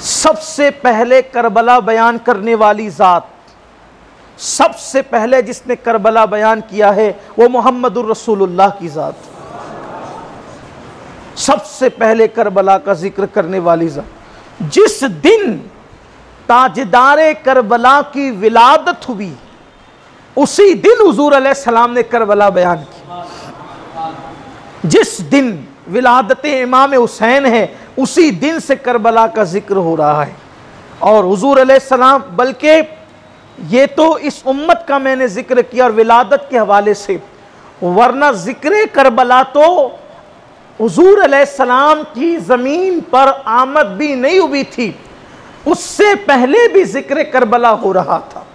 सबसे पहले करबला बयान करने वाली ज़ात, सबसे पहले जिसने करबला बयान किया है वो मोहम्मदुर रसूलुल्लाह की ज़ात, सबसे पहले करबला का जिक्र करने वाली ज़ात। जिस दिन ताजदारे करबला की विलादत हुई उसी दिन हुजूर अलैहिस्सलाम ने करबला बयान किया। जिस दिन विलादत इमाम हुसैन है उसी दिन से करबला का जिक्र हो रहा है। और हुजूर अलैहिस्सलाम, बल्कि ये तो इस उम्मत का मैंने जिक्र किया और विलादत के हवाले से, वरना जिक्र करबला तो हुजूर अलैहिस्सलाम की ज़मीन पर आमद भी नहीं हुई थी, उससे पहले भी जिक्र करबला हो रहा था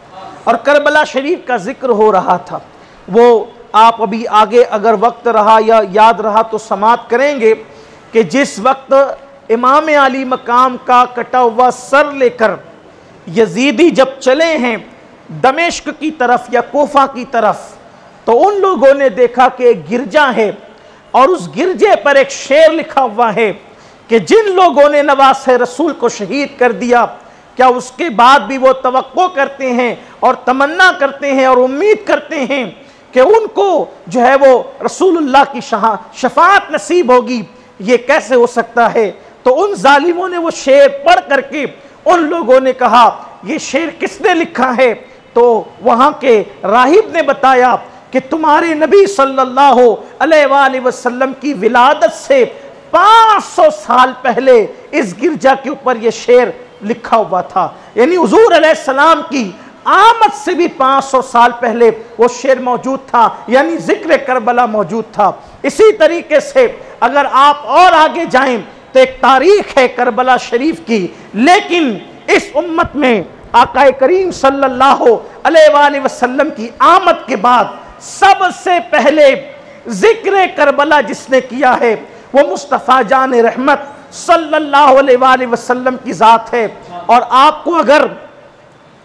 और करबला शरीफ का जिक्र हो रहा था। वो आप अभी आगे अगर वक्त रहा या याद रहा तो समात करेंगे कि जिस वक्त इमाम अली मकाम का कटा हुआ सर लेकर यजीदी जब चले हैं दमिश्क की तरफ या कोफा की तरफ, तो उन लोगों ने देखा कि एक गिरजा है और उस गिरजे पर एक शेर लिखा हुआ है कि जिन लोगों ने नवासे रसूल को शहीद कर दिया, क्या उसके बाद भी वो तवक्को करते हैं और तमन्ना करते हैं और उम्मीद करते हैं कि उनको जो है वो रसूलुल्लाह की शफाअत नसीब होगी? ये कैसे हो सकता है? तो उन जालिमों ने वो शेर पढ़ करके उन लोगों ने कहा ये शेर किसने लिखा है? तो वहाँ के राहिब ने बताया कि तुम्हारे नबी सल्लल्लाहु अलैहि वसल्लम की विलादत से 500 साल पहले इस गिरजा के ऊपर यह शेर लिखा हुआ था। यानी हुजूर अलैहिस्सलाम की आमद से भी 500 साल पहले वो शेर मौजूद था, यानी जिक्र करबला मौजूद था। इसी तरीके से अगर आप और आगे जाएं तो एक तारीख है करबला शरीफ की, लेकिन इस उम्मत में आका करीम सल्लल्लाहु अलैहि वसल्लम की आमद के बाद सबसे पहले जिक्र करबला जिसने किया है वो मुस्तफ़ा जान रहमत सल्लल्लाहु अलैहि वसल्लम की ज़ात है। और आपको अगर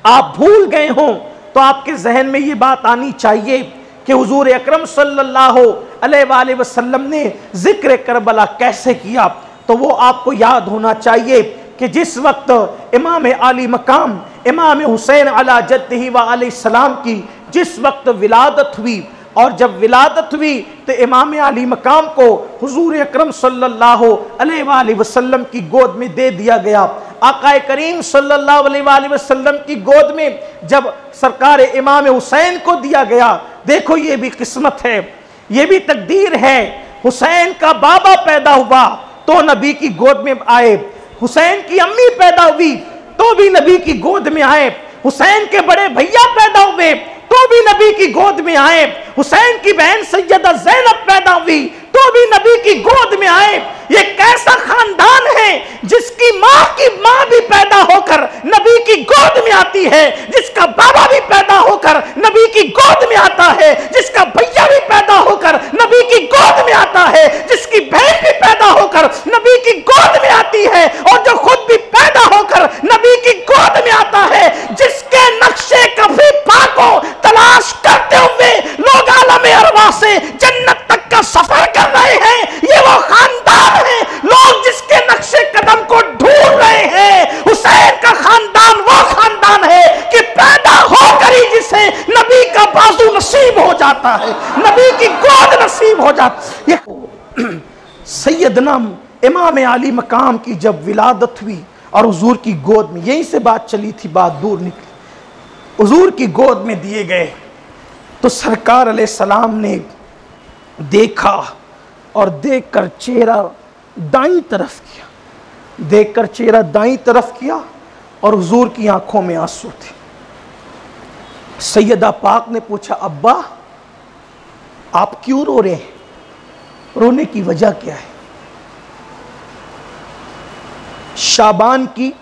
आप भूल गए हों तो आपके जहन में ये बात आनी चाहिए कि हुजूर अकरम सल्लल्लाहु अलैहि वसल्लम ने जिक्र करबला कैसे किया। तो वो आपको याद होना चाहिए कि जिस वक्त इमाम आली मकाम इमाम हुसैन अला जद्दिही व अलैहिस्सलाम की जिस वक्त विलादत हुई, और जब विलादत हुई तो इमाम आली मकाम को हुजूर अकरम सल्लल्लाहु अलैहि वसल्लम की गोद में दे दिया गया। आका करीम सल्लल्लाहु अलैहि वसल्लम की गोद में जब सरकार इमाम हुसैन को दिया गया, देखो ये भी किस्मत है, ये भी तकदीर है। हुसैन का बाबा पैदा हुआ तो नबी की गोद में आए, हुसैन की अम्मी पैदा हुई तो भी नबी की गोद में आए, हुसैन के बड़े भैया पैदा हुए तो भी नबी की गोद में आए, हुसैन की बहन सैयदा ज़ैनब पैदा हुई तो भी नबी की गोद में आए। ये कैसा खानदान है जिसकी माँ भी पैदा होकर नबी की गोद में आती है, जिसका बाबा भी पैदा होकर नबी की गोद में आता है, जिसका भैया भी पैदा होकर नबी की गोद में आता है, जिसकी बहन भी पैदा होकर नबी की गोद में आती है और जो खुद भी पैदा होकर नबी की गोद में आता है, जिसके नक्शे कफी पाको तलाश करते हुए लोग आलम अरवा से जन्नत तक का सफर कर रहे हैं। ये वो खानदान है, लोग जिसके नक्शे कदम को ढूंढ रहे हैं। हुसैन का खानदान वो खानदान है कि पैदा होकर ही जिसे नबी का बाजू नसीब हो जाता है, नबी की गोद नसीब हो जाती है। सैयदना इमाम आली मकाम की जब विलादत हुई और हुजूर की गोद में, यहीं से बात चली थी, बात दूर निकली, हुजूर की गोद में दिए गए तो सरकार अलैहिस्सलाम ने देखा और देखकर चेहरा दाईं तरफ किया, देखकर चेहरा दाईं तरफ किया और हुजूर की आंखों में आंसू थे। सैयदा पाक ने पूछा, अब्बा आप क्यों रो रहे हैं? रोने की वजह क्या है? शाबान की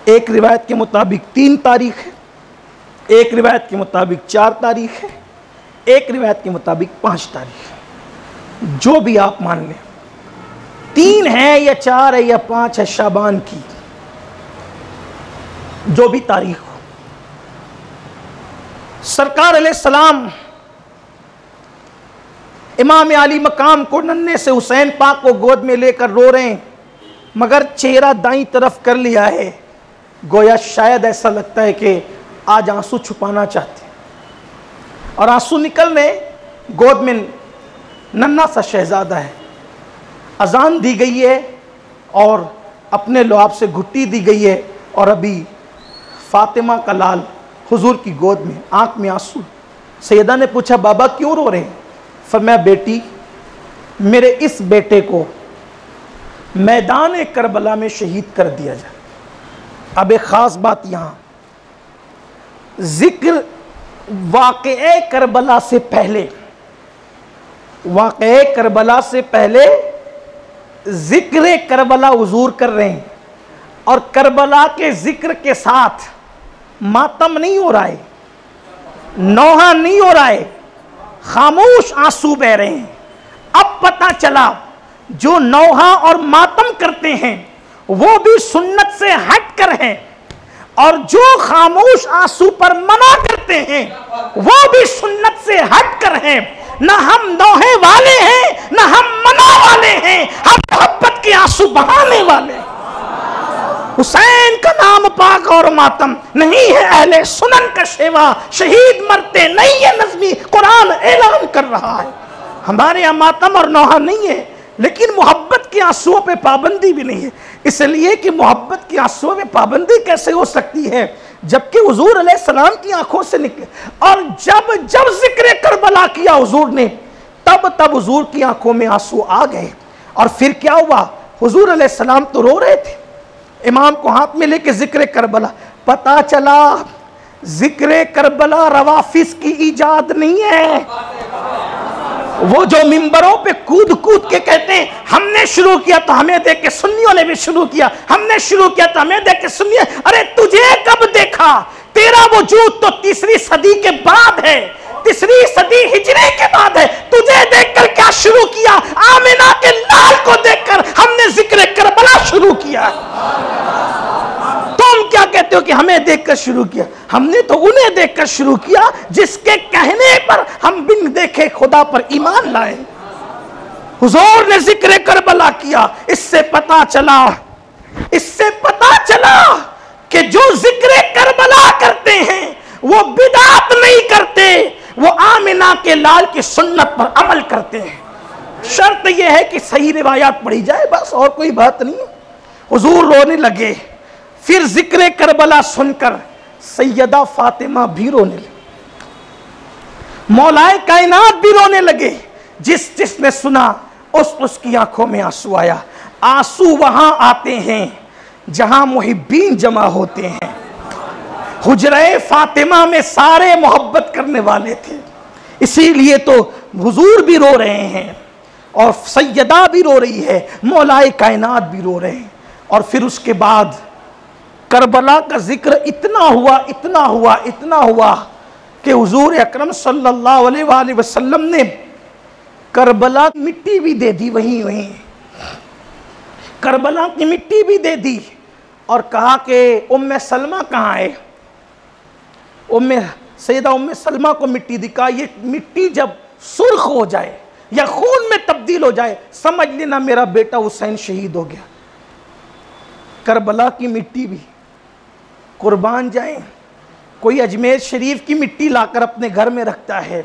एक रिवायत के मुताबिक 3 तारीख है, एक रिवायत के मुताबिक 4 तारीख है, एक रिवायत के मुताबिक 5 तारीख है। जो भी आप मान लें, 3 है या 4 है या 5 है शाबान की, जो भी तारीख हो, सरकार अलैहिस्सलाम इमाम आली मकाम को नन्हे से हुसैन पाक को गोद में लेकर रो रहे हैं। मगर चेहरा दाईं तरफ कर लिया है, गोया शायद ऐसा लगता है कि आज आंसू छुपाना चाहते हैं। और आंसू निकलने, गोद में नन्हा सा शहजादा है, अजान दी गई है और अपने लुआब से घुट्टी दी गई है, और अभी फातिमा का लाल हुजूर की गोद में, आंख में आंसू। सैयदा ने पूछा, बाबा क्यों रो रहे हैं? फरमाया, बेटी, मेरे इस बेटे को मैदान करबला में शहीद कर दिया जाए। अब एक खास बात यहाँ, जिक्र वाक़े करबला से पहले, वाक़े करबला से पहले जिक्र करबला हुजूर कर रहे हैं, और करबला के जिक्र के साथ मातम नहीं हो रहा है, नौहा नहीं हो रहा है, खामोश आंसू बह रहे हैं। अब पता चला जो नौहा और मातम करते हैं वो भी सुन्नत से हटकर हैं, और जो खामोश आंसू पर मना करते हैं वो भी सुन्नत से हटकर हैं। न हम नौहे वाले हैं, न हम मना वाले हैं, हम मोहब्बत के आंसू बहाने वाले हैं। हुसैन का नाम पाक और मातम नहीं है अहले सुनन का शेवा, शहीद मरते नहीं है नज़मी, कुरान ऐलान कर रहा है। हमारे यहाँ मातम और नौहा नहीं है, लेकिन मोहब्बत के आंसुओं पे पाबंदी भी नहीं है। इसलिए कि मोहब्बत के आंसुओं में पाबंदी कैसे हो सकती है जबकि हुजूर अलैहिस्सलाम की आंखों से निकले। और जब जब जिक्र करबला किया हुजूर ने, तब तब हुजूर की आंखों में आंसू आ गए। और फिर क्या हुआ, हुजूर अलैहिस्सलाम तो रो रहे थे, इमाम को हाथ में लेके जिक्र करबला। पता चला जिक्र करबला रवाफिज की इजाद नहीं है। वो जो मिंबरों पे कूद कूद के कहते हैं हमने शुरू किया तो हमें देख के सुन्नियों ने भी शुरू किया, हमने शुरू किया तो हमें देख के सुन्नियों। अरे तुझे कब देखा? तेरा वजूद तो तीसरी सदी के बाद है, तीसरी सदी हिजरी के बाद है। तुझे देखकर क्या शुरू किया? आमिना के लाल को देखकर हमने जिक्र करबला शुरू किया। तुम क्या कहते हो कि हमें देखकर शुरू किया? हमने तो उन्हें देखकर शुरू किया जिसके कहने पर हम बिन देखे खुदा पर ईमान लाए। हुजूर ने जिक्र करबला किया। इससे पता चला कि जो जिक्र करबला करते हैं वो बिदात नहीं करते, वो आमिना के लाल की सुन्नत पर अमल करते हैं। शर्त यह है कि सही रिवायात पढ़ी जाए, बस और कोई बात नहीं। हुजूर रोने लगे। फिर जिक्र करबला सुनकर सैयदा फातिमा भी रोने लगी, मौलाए कायनात भी रोने लगे। जिसने सुना उसकी आंखों में आंसू आया। आंसू वहां आते हैं जहां मुहिब्बीन जमा होते हैं। हुजरे फातिमा में सारे मोहब्बत करने वाले थे, इसीलिए तो हुजूर भी रो रहे हैं और सैयदा भी रो रही है, मौलाए कायनात भी रो रहे हैं। और फिर उसके बाद करबला का जिक्र इतना हुआ कि हुजूर अकरम सल्लल्लाहु अलैहि वसल्लम ने करबला की मिट्टी भी दे दी, वहीं करबला की मिट्टी भी दे दी और कहा कि उम्मे सलमा कहाँ है? सैयदा उम्मे सलमा को मिट्टी दी। कहा ये मिट्टी जब सुर्ख हो जाए या खून में तब्दील हो जाए समझ लेना मेरा बेटा हुसैन शहीद हो गया। करबला की मिट्टी भी कुर्बान जाए। कोई अजमेर शरीफ की मिट्टी लाकर अपने घर में रखता है,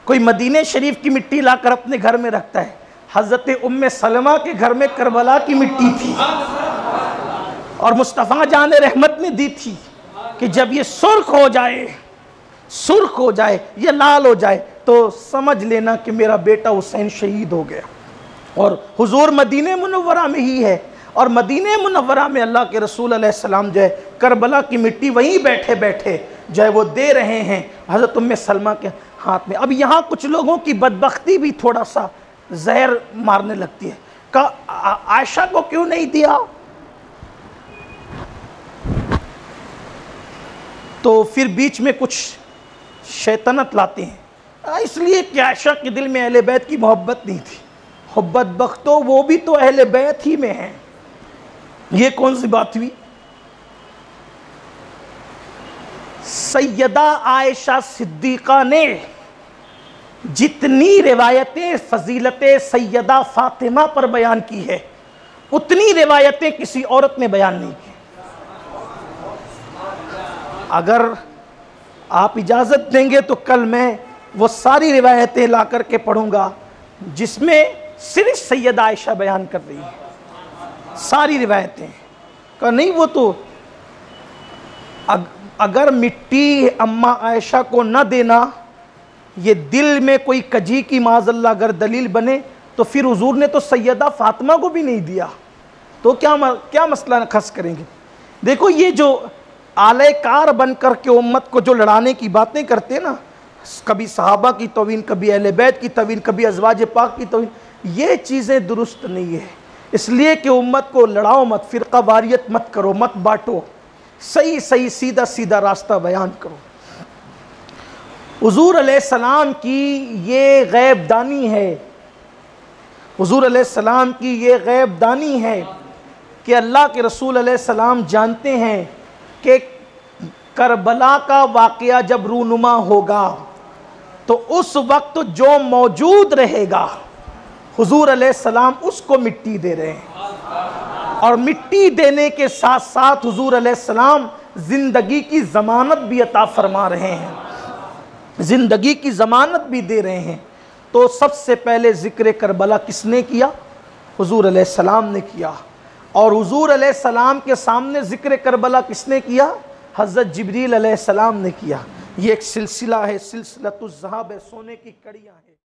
कोई मदीने शरीफ की मिट्टी लाकर अपने घर में रखता है। हज़रत उम्मे सलमा के घर में करबला की मिट्टी थी और मुस्तफ़ा जान रहमत ने दी थी कि जब ये सुर्ख हो जाए, ये लाल हो जाए तो समझ लेना कि मेरा बेटा हुसैन शहीद हो गया। और हुजूर मदीने मुनव्वरा में ही है और मदीने मुनव्वरा में अल्लाह के रसूल अलैहिस्सलाम जो है करबला की मिट्टी वहीं बैठे बैठे जो है वो दे रहे हैं हज़रत उम्मे सलमा के हाथ में। अब यहाँ कुछ लोगों की बदबख्ती भी थोड़ा सा जहर मारने लगती है। आयशा को क्यों नहीं दिया? तो फिर बीच में कुछ शैतानत लाते हैं, इसलिए कि आयशा के दिल में अहले बैत की मोहब्बत नहीं थी। बदबख्तो वो भी तो अहले बैत ही में हैं। ये कौन सी बात हुई? सैयदा आयशा सिद्दीक़ा ने जितनी रिवायतें फजीलत सैयदा फातिमा पर बयान की है उतनी रिवायतें किसी औरत ने बयान नहीं की। अगर आप इजाज़त देंगे तो कल मैं वो सारी रिवायतें ला करके पढ़ूंगा जिसमें सिर्फ सैयदा आयशा बयान कर रही है, सारी रिवायतें। कहा नहीं, वो तो अगर मिट्टी अम्मा आयशा को न देना ये दिल में कोई कजी की माज़ल्ला अगर दलील बने तो फिर हुजूर ने तो सैयदा फातिमा को भी नहीं दिया, तो क्या मसला खस करेंगे। देखो ये जो आलेकार बन कर के उम्मत को जो लड़ाने की बातें करते हैं ना, कभी सहाबा की तौहीन, कभी अहले बैत की तौहीन, कभी अज़वाज पाक की तौहीन, ये चीज़ें दुरुस्त नहीं है। इसलिए कि उम्मत को लड़ाओ मत, फ़िरका वारियत मत करो, मत बांटो, सही सही सीधा सीधा रास्ता बयान करो। हुजूर अलैहिस्सलाम की ये गैब दानी है, हुजूर अलैहिस्सलाम की ये गैब दानी है कि अल्लाह के रसूल अलैहिस्सलाम जानते हैं कि करबला का वाक़या जब रूनुमा होगा तो उस वक्त जो मौजूद रहेगा हुजूर अलैहिस्सलाम उसको मिट्टी दे रहे हैं, और मिट्टी देने के साथ साथ हुजूर अलैहिस्सलाम ज़िंदगी की ज़मानत भी अता फरमा रहे हैं, ज़िंदगी की ज़मानत भी दे रहे हैं। तो सबसे पहले ज़िक्र करबला किसने किया? हुजूर अलैहिस्सलाम ने किया। और हुजूर अलैहिस्सलाम के सामने ज़िक्र करबला किसने किया? हज़रत जिब्रील अलैहिस्सलाम ने किया। ये एक सिलसिला है, सिलसिलतुज़्ज़हाब है, सोने की कड़ियाँ हैं।